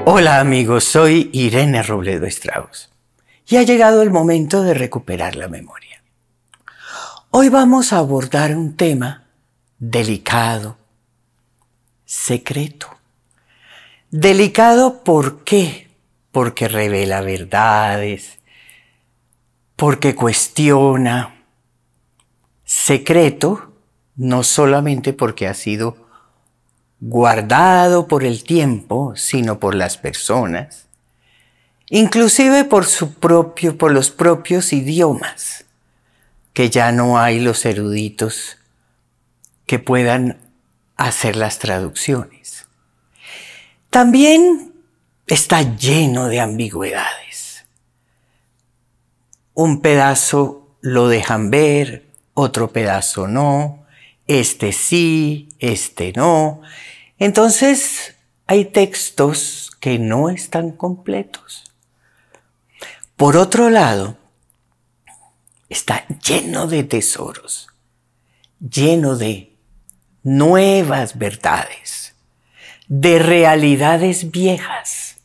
Hola amigos, soy Irene Robledo Strauss y ha llegado el momento de recuperar la memoria. Hoy vamos a abordar un tema delicado, secreto. Delicado, ¿por qué? Porque revela verdades, porque cuestiona. Secreto, no solamente porque ha sido guardado por el tiempo, sino por las personas, inclusive por los propios idiomas, que ya no hay los eruditos que puedan hacer las traducciones. También está lleno de ambigüedades. Un pedazo lo dejan ver, otro pedazo no, este sí, este no. Entonces hay textos que no están completos. Por otro lado, está lleno de tesoros, lleno de nuevas verdades, de realidades viejas.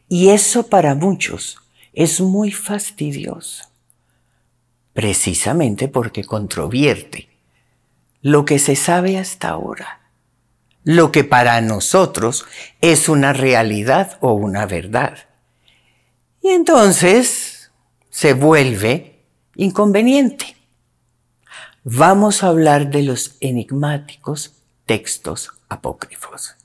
Y eso para muchos es muy fastidioso, precisamente porque controvierte lo que se sabe hasta ahora, lo que para nosotros es una realidad o una verdad. Y entonces se vuelve inconveniente. Vamos a hablar de los enigmáticos textos apócrifos.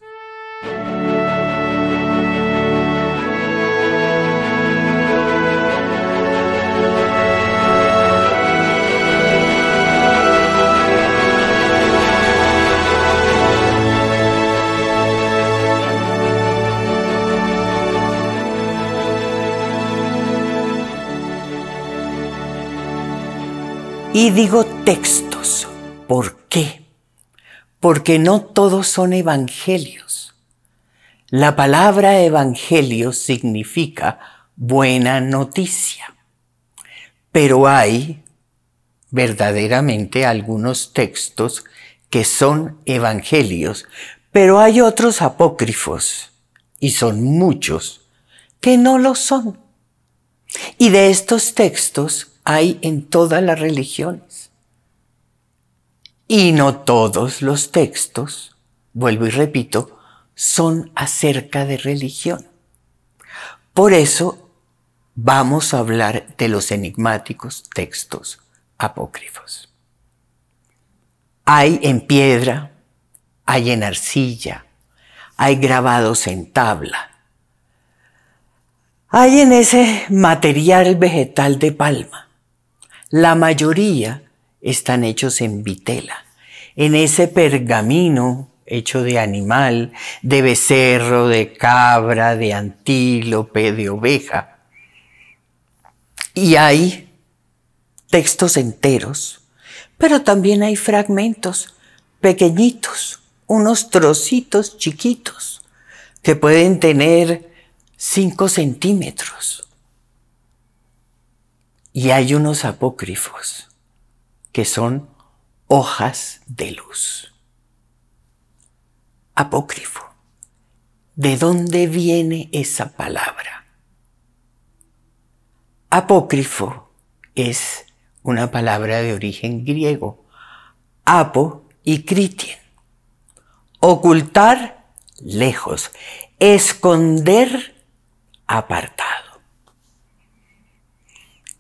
Y digo textos, ¿por qué? Porque no todos son evangelios. La palabra evangelio significa buena noticia, pero hay verdaderamente algunos textos que son evangelios, pero hay otros apócrifos, y son muchos, que no lo son. Y de estos textos hay en todas las religiones. Y no todos los textos, vuelvo y repito, son acerca de religión. Por eso vamos a hablar de los enigmáticos textos apócrifos. Hay en piedra, hay en arcilla, hay grabados en tabla. Hay en ese material vegetal de palma. La mayoría están hechos en vitela, en ese pergamino hecho de animal, de becerro, de cabra, de antílope, de oveja. Y hay textos enteros, pero también hay fragmentos pequeñitos, unos trocitos chiquitos, que pueden tener 5 centímetros. Y hay unos apócrifos que son hojas de luz. Apócrifo. ¿De dónde viene esa palabra? Apócrifo es una palabra de origen griego. Apo y critien. Ocultar, lejos. Esconder, apartado.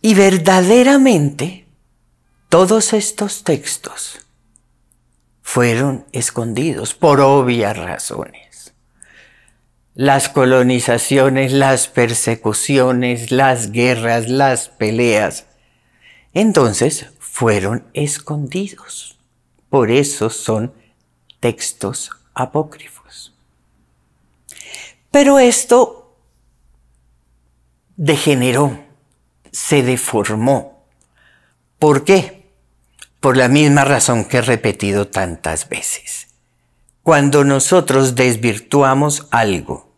Y verdaderamente todos estos textos fueron escondidos por obvias razones. Las colonizaciones, las persecuciones, las guerras, las peleas, entonces fueron escondidos. Por eso son textos apócrifos. Pero esto degeneró. Se deformó. ¿Por qué? Por la misma razón que he repetido tantas veces. Cuando nosotros desvirtuamos algo,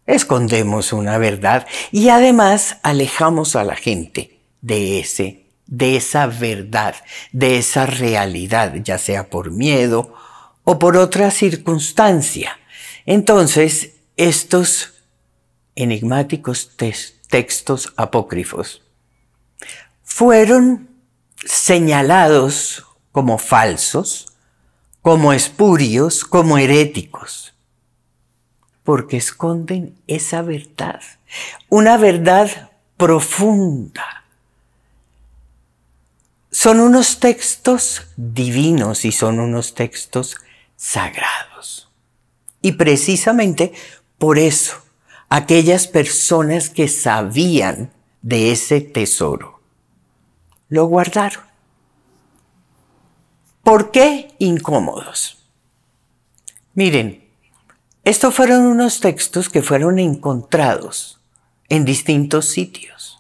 escondemos una verdad y además alejamos a la gente de esa verdad, de esa realidad, ya sea por miedo o por otra circunstancia. Entonces, estos enigmáticos textos apócrifos fueron señalados como falsos, como espurios, como heréticos, porque esconden esa verdad, una verdad profunda. Son unos textos divinos y son unos textos sagrados. Y precisamente por eso, aquellas personas que sabían de ese tesoro, lo guardaron. ¿Por qué incómodos? Miren, estos fueron unos textos que fueron encontrados en distintos sitios,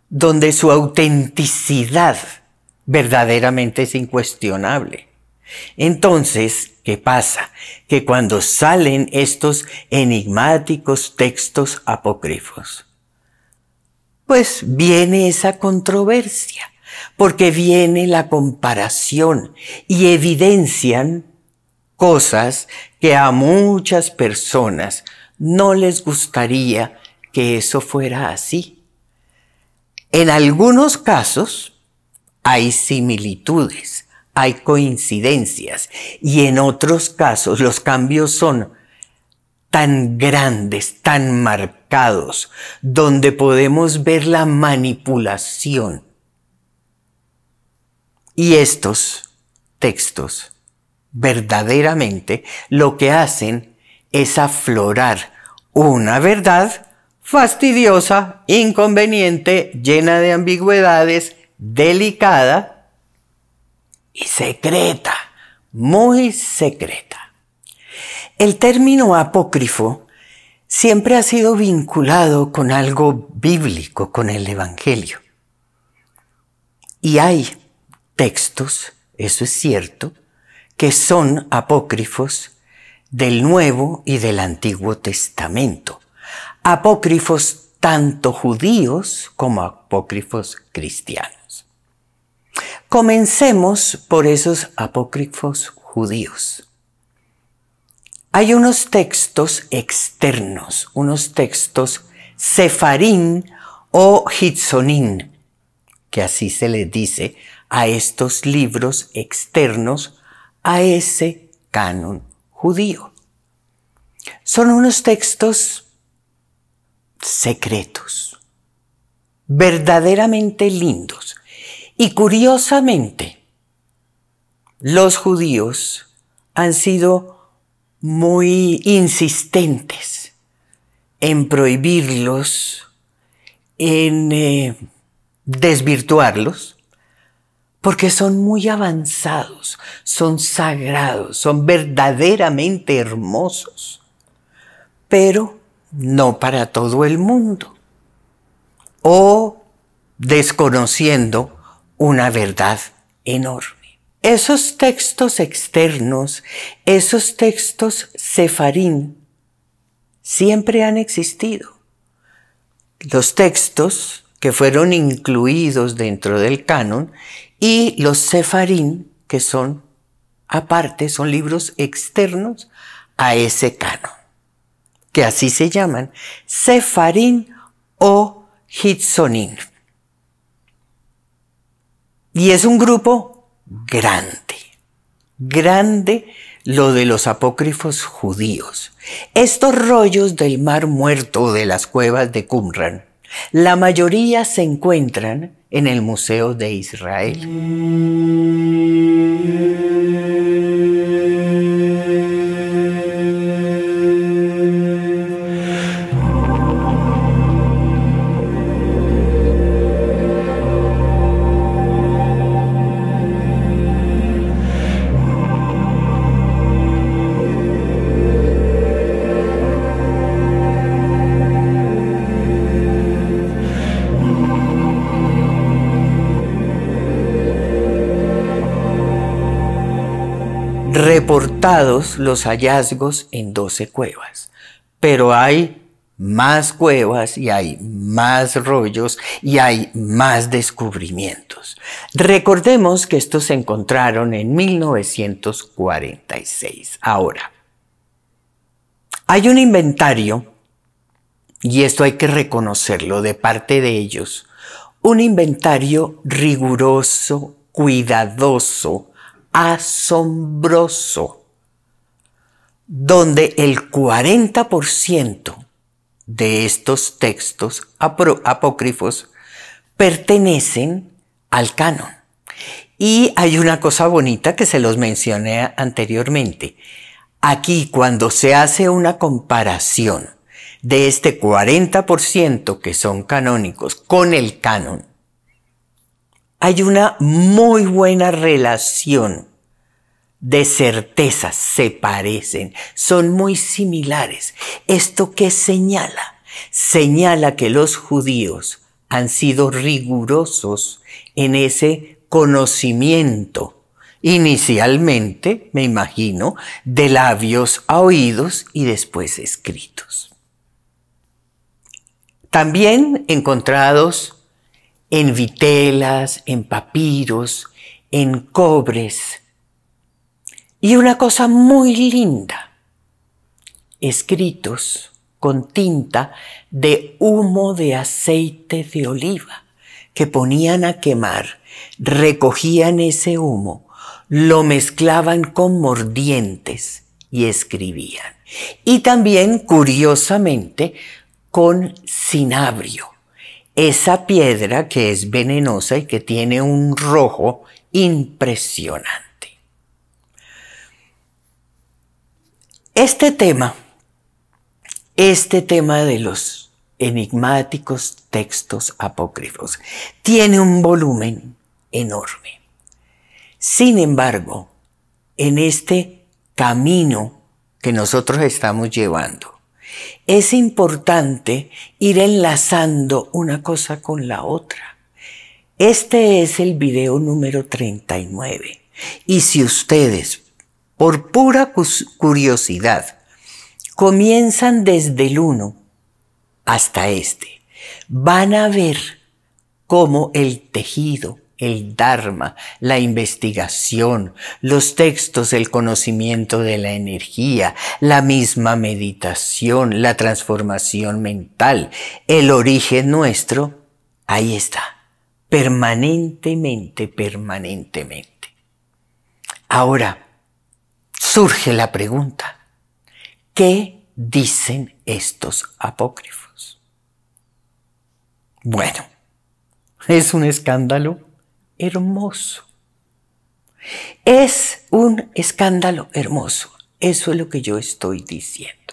donde su autenticidad verdaderamente es incuestionable. Entonces, ¿qué pasa? Que cuando salen estos enigmáticos textos apócrifos, pues viene esa controversia, porque viene la comparación y evidencian cosas que a muchas personas no les gustaría que eso fuera así. En algunos casos hay similitudes, hay coincidencias, y en otros casos los cambios son tan grandes, tan marcados, donde podemos ver la manipulación. Y estos textos verdaderamente lo que hacen es aflorar una verdad fastidiosa, inconveniente, llena de ambigüedades, delicada y secreta, muy secreta. El término apócrifo siempre ha sido vinculado con algo bíblico, con el Evangelio. Y hay textos, eso es cierto, que son apócrifos del Nuevo y del Antiguo Testamento. Apócrifos tanto judíos como apócrifos cristianos. Comencemos por esos apócrifos judíos. Hay unos textos externos, unos textos sefarín o hitzonín, que así se les dice a estos libros externos a ese canon judío. Son unos textos secretos, verdaderamente lindos. Y curiosamente, los judíos han sido muy insistentes en prohibirlos, en desvirtuarlos, porque son muy avanzados, son sagrados, son verdaderamente hermosos, pero no para todo el mundo, o desconociendo una verdad enorme. Esos textos externos, esos textos sefarín, siempre han existido. Los textos que fueron incluidos dentro del canon y los sefarín, que son aparte, son libros externos a ese canon, que así se llaman, sefarín o hitzonín. Y es un grupo grande, grande lo de los apócrifos judíos. Estos rollos del Mar Muerto o de las cuevas de Qumran, la mayoría se encuentran en el Museo de Israel. Reportados los hallazgos en 12 cuevas, pero hay más cuevas y hay más rollos y hay más descubrimientos. Recordemos que estos se encontraron en 1946. Ahora, Hay un inventario, y esto hay que reconocerlo de parte de ellos, un inventario riguroso, cuidadoso, asombroso, donde el 40% de estos textos apócrifos pertenecen al canon. Y hay una cosa bonita que se los mencioné anteriormente. Aquí, cuando se hace una comparación de este 40% que son canónicos con el canon, hay una muy buena relación de certezas, se parecen, son muy similares. ¿Esto qué señala? Señala que los judíos han sido rigurosos en ese conocimiento, inicialmente, me imagino, de labios a oídos y después escritos. También encontrados en vitelas, en papiros, en cobres. Y una cosa muy linda, escritos con tinta de humo de aceite de oliva, que ponían a quemar, recogían ese humo, lo mezclaban con mordientes y escribían. Y también, curiosamente, con cinabrio, esa piedra que es venenosa y que tiene un rojo impresionante. Este tema de los enigmáticos textos apócrifos tiene un volumen enorme. Sin embargo, en este camino que nosotros estamos llevando, es importante ir enlazando una cosa con la otra. Este es el video número 39. Y si ustedes, por pura curiosidad, comienzan desde el 1 hasta este, van a ver cómo el tejido, el dharma, la investigación, los textos, el conocimiento de la energía, la misma meditación, la transformación mental, el origen nuestro, ahí está, permanentemente. Ahora, surge la pregunta, ¿qué dicen estos apócrifos? Bueno, es un escándalo hermoso. Es un escándalo hermoso. Eso es lo que yo estoy diciendo.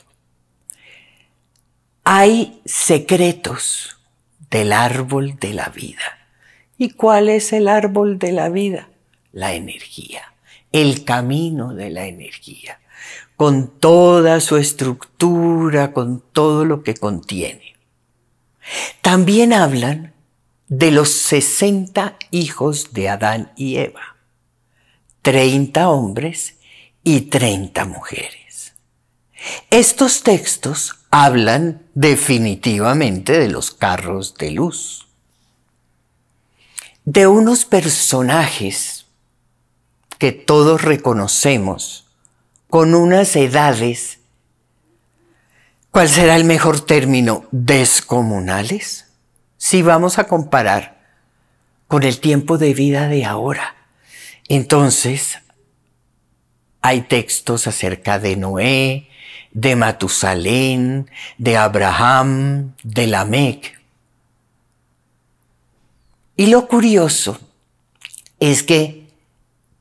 Hay secretos del árbol de la vida. ¿Y cuál es el árbol de la vida? La energía, el camino de la energía, con toda su estructura, con todo lo que contiene. También hablan de los 60 hijos de Adán y Eva, 30 hombres y 30 mujeres. Estos textos hablan definitivamente de los carros de luz, de unos personajes que todos reconocemos con unas edades, ¿cuál será el mejor término? ¿Descomunales? Si vamos a comparar con el tiempo de vida de ahora, entonces hay textos acerca de Noé, de Matusalén, de Abraham, de Lamec. Y lo curioso es que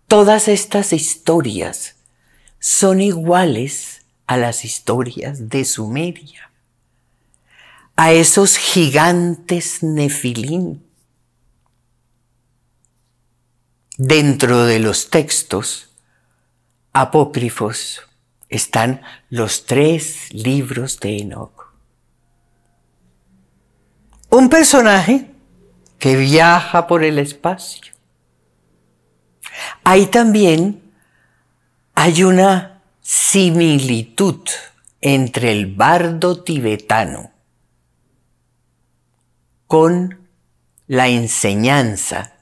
todas estas historias son iguales a las historias de Sumeria, a esos gigantes nefilín. Dentro de los textos apócrifos están los 3 libros de Enoc. Un personaje que viaja por el espacio. Ahí también hay una similitud entre el bardo tibetano con la enseñanza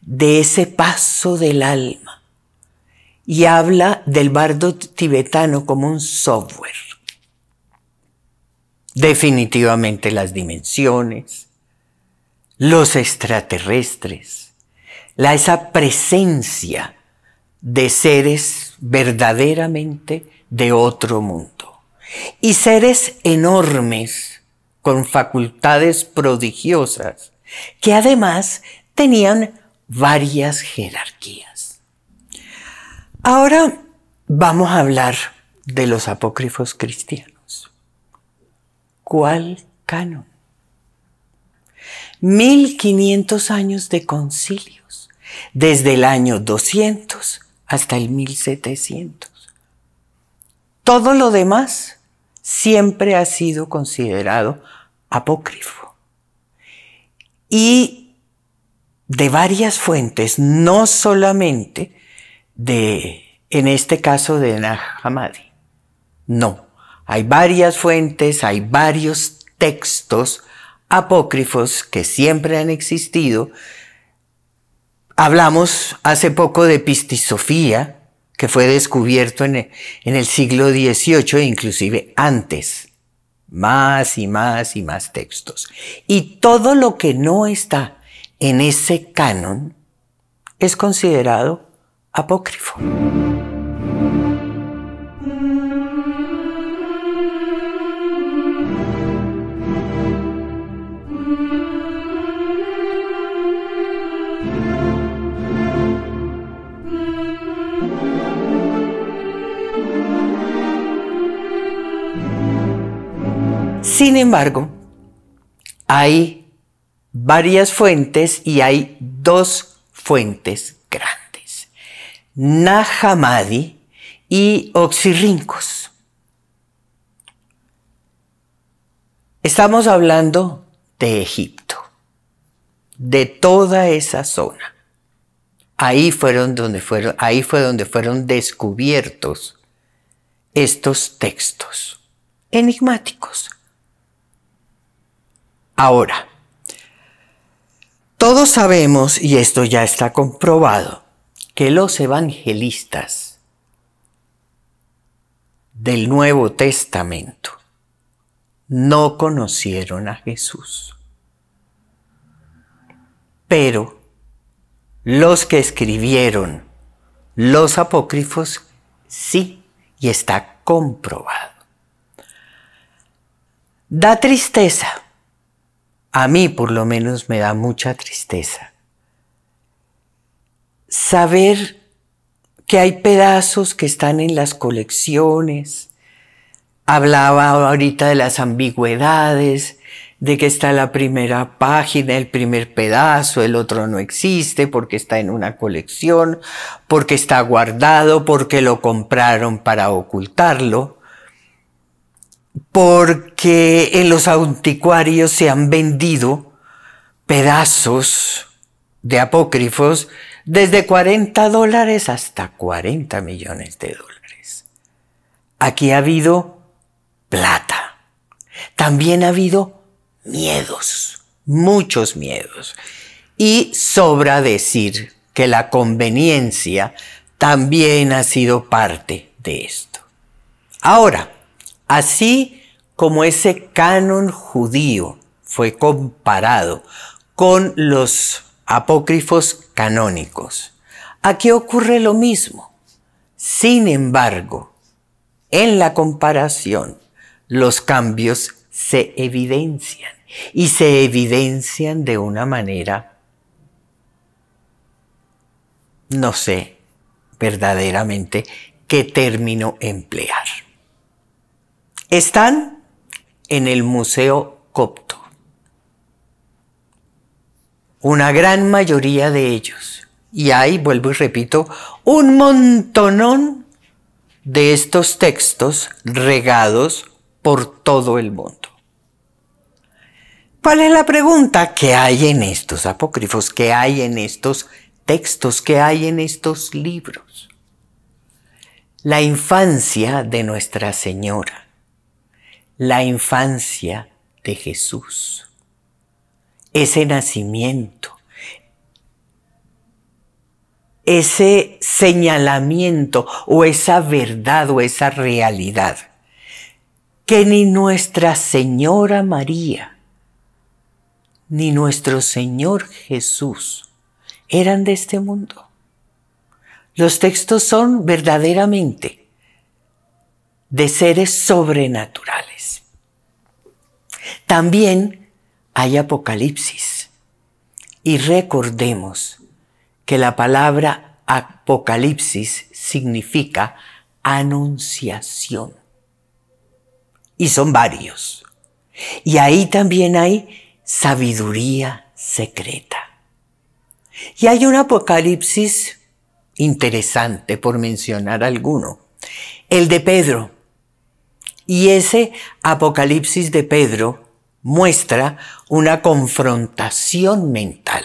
de ese paso del alma, y habla del bardo tibetano como un software. definitivamente las dimensiones, los extraterrestres, esa presencia de seres verdaderamente de otro mundo. Y seres enormes, con facultades prodigiosas, que además tenían varias jerarquías. Ahora vamos a hablar de los apócrifos cristianos. ¿Cuál canon? 1500 años de concilios, desde el año 200 hasta el 1700. Todo lo demás siempre ha sido considerado apócrifo. Y de varias fuentes, no solamente en este caso de Nag Hammadi. No, hay varias fuentes, hay varios textos apócrifos que siempre han existido. Hablamos hace poco de Pistisofía, que fue descubierto en el siglo XVIII, inclusive antes. Más y más y más textos. Y todo lo que no está en ese canon es considerado apócrifo. Sin embargo, hay varias fuentes y hay dos fuentes grandes: Nag Hammadi y Oxirrincos. Estamos hablando de Egipto, de toda esa zona. Ahí fue donde fueron descubiertos estos textos enigmáticos. Ahora, todos sabemos, y esto ya está comprobado, que los evangelistas del Nuevo Testamento no conocieron a Jesús. Pero los que escribieron los apócrifos sí, y está comprobado. Da tristeza. A mí por lo menos me da mucha tristeza saber que hay pedazos que están en las colecciones. Hablaba ahorita de las ambigüedades, de que está la primera página, el primer pedazo, el otro no existe porque está en una colección, porque está guardado, porque lo compraron para ocultarlo, porque en los anticuarios se han vendido pedazos de apócrifos desde $40 hasta $40 millones. Aquí ha habido plata. También ha habido miedos, muchos miedos. Y sobra decir que la conveniencia también ha sido parte de esto. Ahora, así como ese canon judío fue comparado con los apócrifos canónicos, aquí ocurre lo mismo. Sin embargo, en la comparación, los cambios se evidencian, y se evidencian de una manera, no sé verdaderamente qué término emplear. Están en el Museo Copto. Una gran mayoría de ellos. Y hay, vuelvo y repito, un montonón de estos textos regados por todo el mundo. ¿Cuál es la pregunta? ¿Qué hay en estos apócrifos? ¿Qué hay en estos textos? ¿Qué hay en estos libros? La infancia de Nuestra Señora. La infancia de Jesús. Ese nacimiento. Ese señalamiento o esa verdad o esa realidad que ni Nuestra Señora María, ni nuestro Señor Jesús eran de este mundo. Los textos son verdaderamente de seres sobrenaturales. También hay Apocalipsis. Y recordemos que la palabra Apocalipsis significa anunciación. Y son varios. Y ahí también hay sabiduría secreta. Y hay un Apocalipsis interesante, por mencionar alguno, el de Pedro. Y ese Apocalipsis de Pedro muestra una confrontación mental.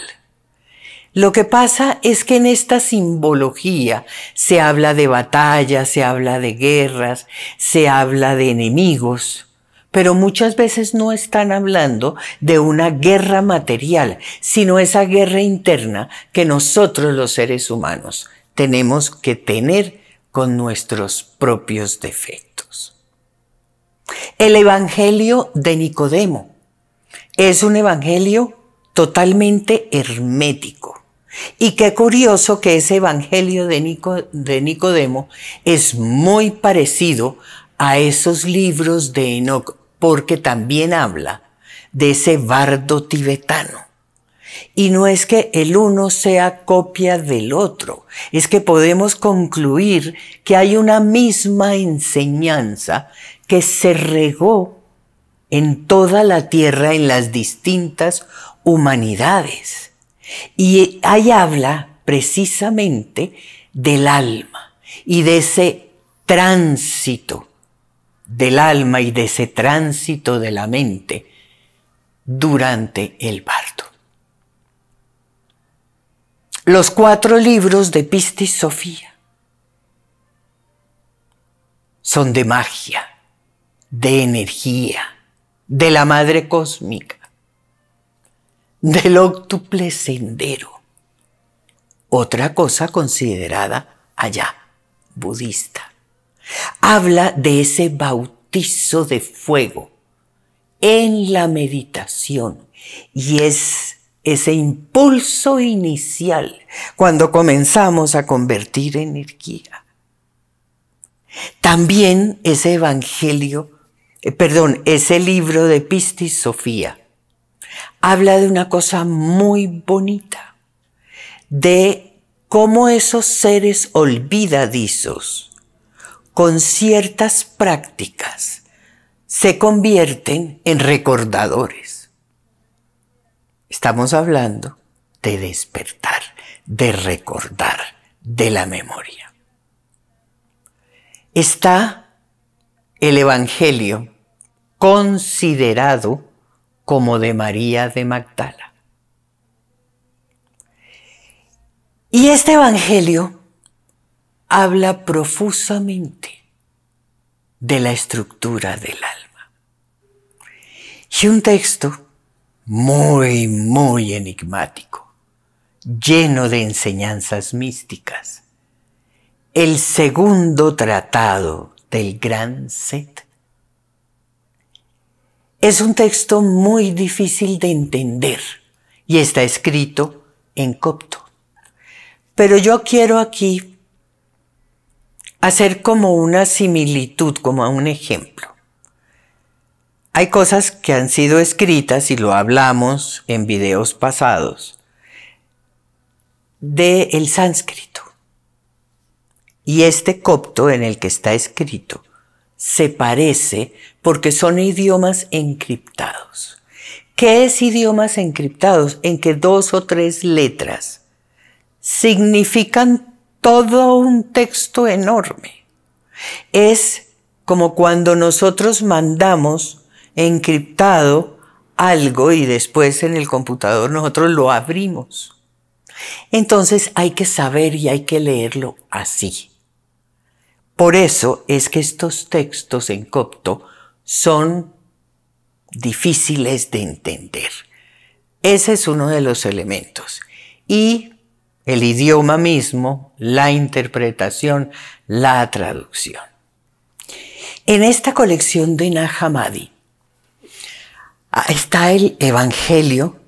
Lo que pasa es que en esta simbología se habla de batallas, se habla de guerras, se habla de enemigos, pero muchas veces no están hablando de una guerra material, sino esa guerra interna que nosotros los seres humanos tenemos que tener con nuestros propios defectos. El Evangelio de Nicodemo es un evangelio totalmente hermético. Y qué curioso que ese evangelio de Nicodemo es muy parecido a esos libros de Enoc, porque también habla de ese bardo tibetano. Y no es que el uno sea copia del otro, es que podemos concluir que hay una misma enseñanza que se regó en toda la tierra, en las distintas humanidades. Y ahí habla precisamente del alma y de ese tránsito del alma y de ese tránsito de la mente durante el parto. Los 4 libros de Pistis Sophia son de magia, de energía, de la madre cósmica, del óctuple sendero, otra cosa considerada allá, budista. Habla de ese bautizo de fuego en la meditación y es ese impulso inicial cuando comenzamos a convertir energía. También ese ese libro de Pistis Sophia habla de una cosa muy bonita, de cómo esos seres olvidadizos, con ciertas prácticas, se convierten en recordadores. Estamos hablando de despertar, de recordar, de la memoria. Está el Evangelio considerado como de María de Magdala. Y este Evangelio habla profusamente de la estructura del alma. Y un texto muy, muy enigmático, lleno de enseñanzas místicas. El segundo tratado del Gran Set. Es un texto muy difícil de entender y está escrito en copto. Pero yo quiero aquí hacer como una similitud, como un ejemplo. Hay cosas que han sido escritas, y lo hablamos en videos pasados, del sánscrito. Y este copto en el que está escrito se parece porque son idiomas encriptados. ¿Qué es idiomas encriptados? En que 2 o 3 letras significan todo un texto enorme. Es como cuando nosotros mandamos encriptado algo y después en el computador nosotros lo abrimos. Entonces hay que saber y hay que leerlo así. Por eso es que estos textos en copto son difíciles de entender. Ese es uno de los elementos. Y el idioma mismo, la interpretación, la traducción. En esta colección de Nag Hammadi está el Evangelio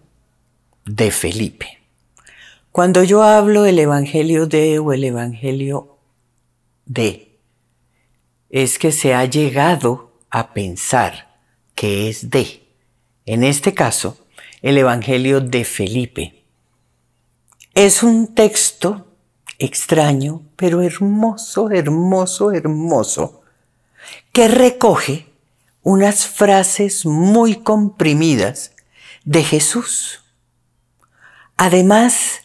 de Felipe. Cuando yo hablo del Evangelio de o el Evangelio de, es que se ha llegado a pensar que es de. En este caso, el Evangelio de Felipe. Es un texto extraño, pero hermoso, hermoso, hermoso, que recoge unas frases muy comprimidas de Jesús. Además,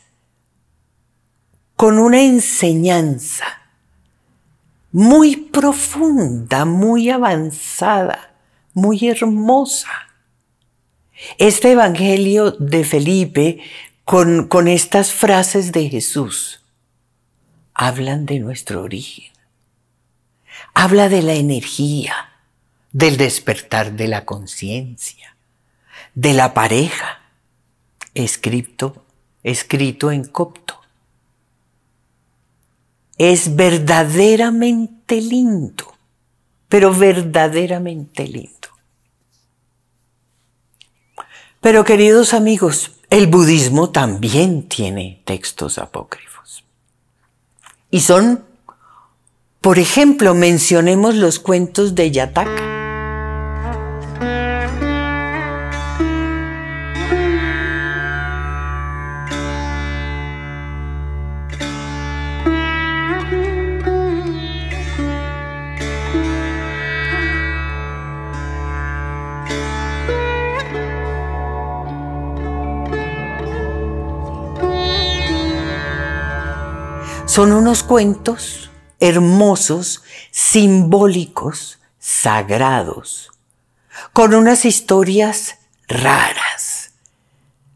con una enseñanza muy profunda, muy avanzada, muy hermosa. Este Evangelio de Felipe, con estas frases de Jesús, hablan de nuestro origen. Habla de la energía, del despertar de la conciencia, de la pareja, escrito en copto. Es verdaderamente lindo, pero verdaderamente lindo. Pero queridos amigos, el budismo también tiene textos apócrifos. Y son, por ejemplo, mencionemos los cuentos de Yataka. Son unos cuentos hermosos, simbólicos, sagrados, con unas historias raras,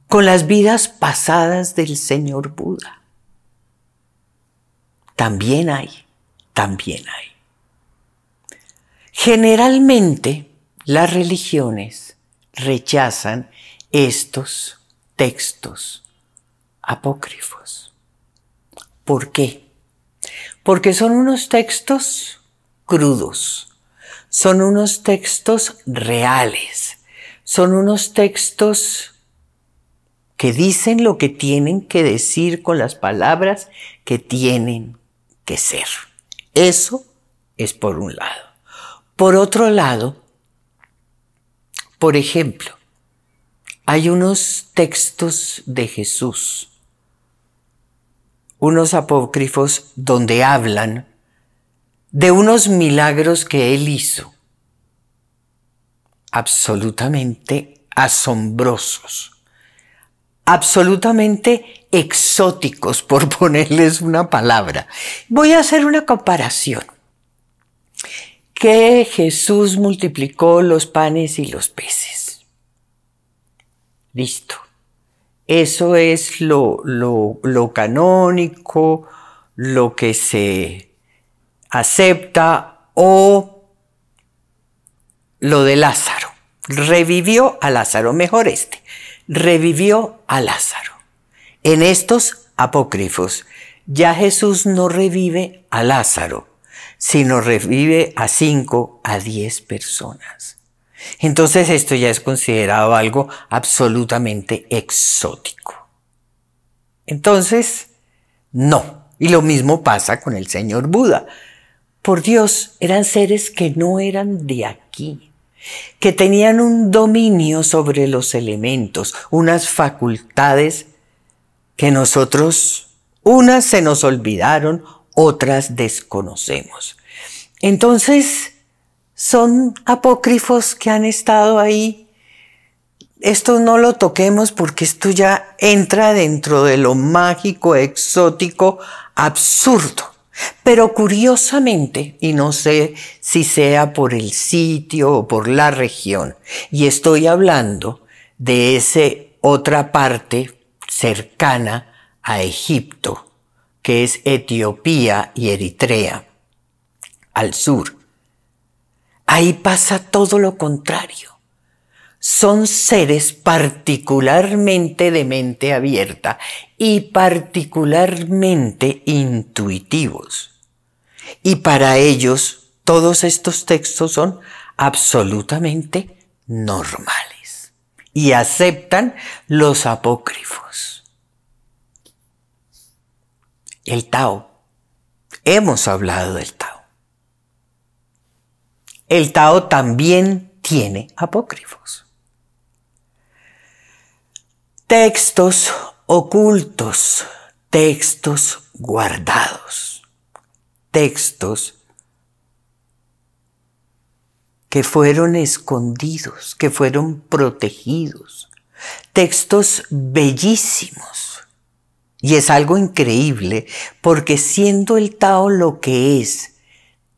con las vidas pasadas del Señor Buda. También hay. Generalmente, las religiones rechazan estos textos apócrifos. ¿Por qué? Porque son unos textos crudos, son unos textos reales, son unos textos que dicen lo que tienen que decir con las palabras que tienen que ser. Eso es por un lado. Por otro lado, por ejemplo, hay unos textos de Jesús, unos apócrifos donde hablan de unos milagros que él hizo, absolutamente asombrosos, absolutamente exóticos, por ponerles una palabra. Voy a hacer una comparación. Que Jesús multiplicó los panes y los peces. Listo. Eso es lo canónico, lo que se acepta, o lo de Lázaro. Revivió a Lázaro, mejor revivió a Lázaro. En estos apócrifos, ya Jesús no revive a Lázaro, sino revive a 5 a 10 personas. Entonces esto ya es considerado algo absolutamente exótico. Entonces, no. Y lo mismo pasa con el señor Buda. Por Dios, eran seres que no eran de aquí, que tenían un dominio sobre los elementos, unas facultades que nosotros, unas se nos olvidaron, otras desconocemos. Entonces, son apócrifos que han estado ahí. Esto no lo toquemos porque esto ya entra dentro de lo mágico, exótico, absurdo. Pero curiosamente, y no sé si sea por el sitio o por la región, y estoy hablando de esa otra parte cercana a Egipto, que es Etiopía y Eritrea, al sur. Ahí pasa todo lo contrario. Son seres particularmente de mente abierta y particularmente intuitivos. Y para ellos Todos estos textos son absolutamente normales y aceptan los apócrifos. El Tao. Hemos hablado del Tao. El Tao también tiene apócrifos. Textos ocultos, textos guardados, textos que fueron escondidos, que fueron protegidos, textos bellísimos. Y es algo increíble porque siendo el Tao lo que es,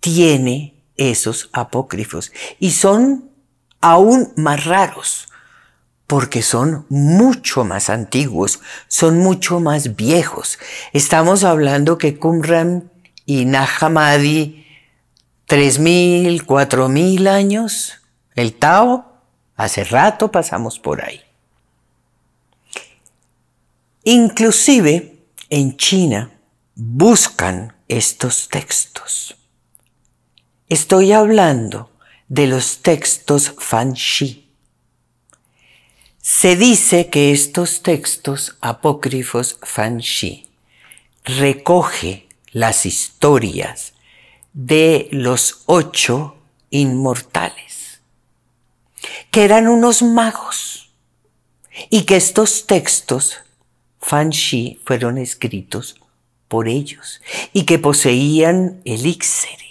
tiene esos apócrifos y son aún más raros porque son mucho más antiguos, son mucho más viejos. Estamos hablando que Qumran y Nag Hammadi, 3.000, 4.000 años. El Tao, hace rato pasamos por ahí. Inclusive en China buscan estos textos. Estoy hablando de los textos Fan Shi. Se dice que estos textos apócrifos Fan Shi recoge las historias de los 8 inmortales, que eran unos magos, y que estos textos Fan Shi fueron escritos por ellos y que poseían elixires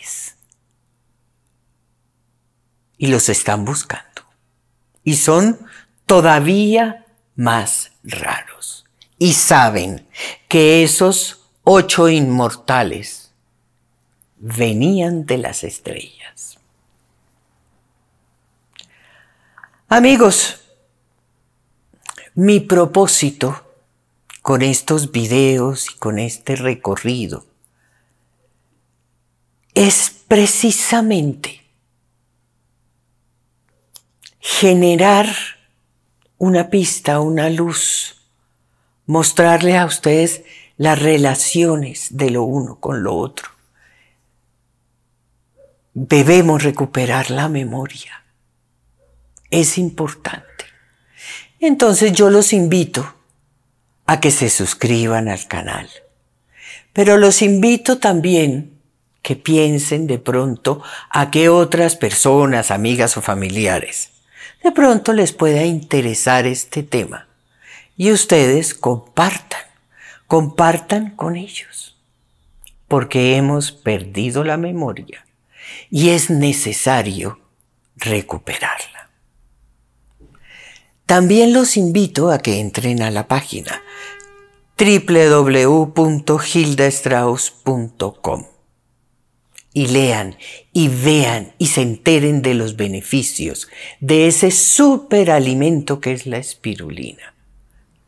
y los están buscando y son todavía más raros y saben que esos 8 inmortales venían de las estrellas. Amigos, mi propósito con estos videos y con este recorrido es precisamente generar una pista, una luz, mostrarle a ustedes las relaciones de lo uno con lo otro. Debemos recuperar la memoria. Es importante. Entonces yo los invito a que se suscriban al canal. Pero los invito también que piensen de pronto a qué otras personas, amigas o familiares, de pronto les pueda interesar este tema. Y ustedes compartan con ellos. Porque hemos perdido la memoria y es necesario recuperarla. También los invito a que entren a la página www.hildastrauss.com y lean y vean y se enteren de los beneficios de ese superalimento que es la espirulina,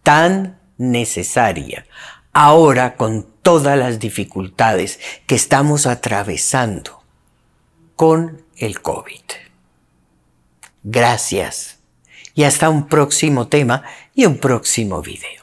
tan necesaria ahora con todas las dificultades que estamos atravesando con el COVID. Gracias. Y hasta un próximo tema y un próximo video.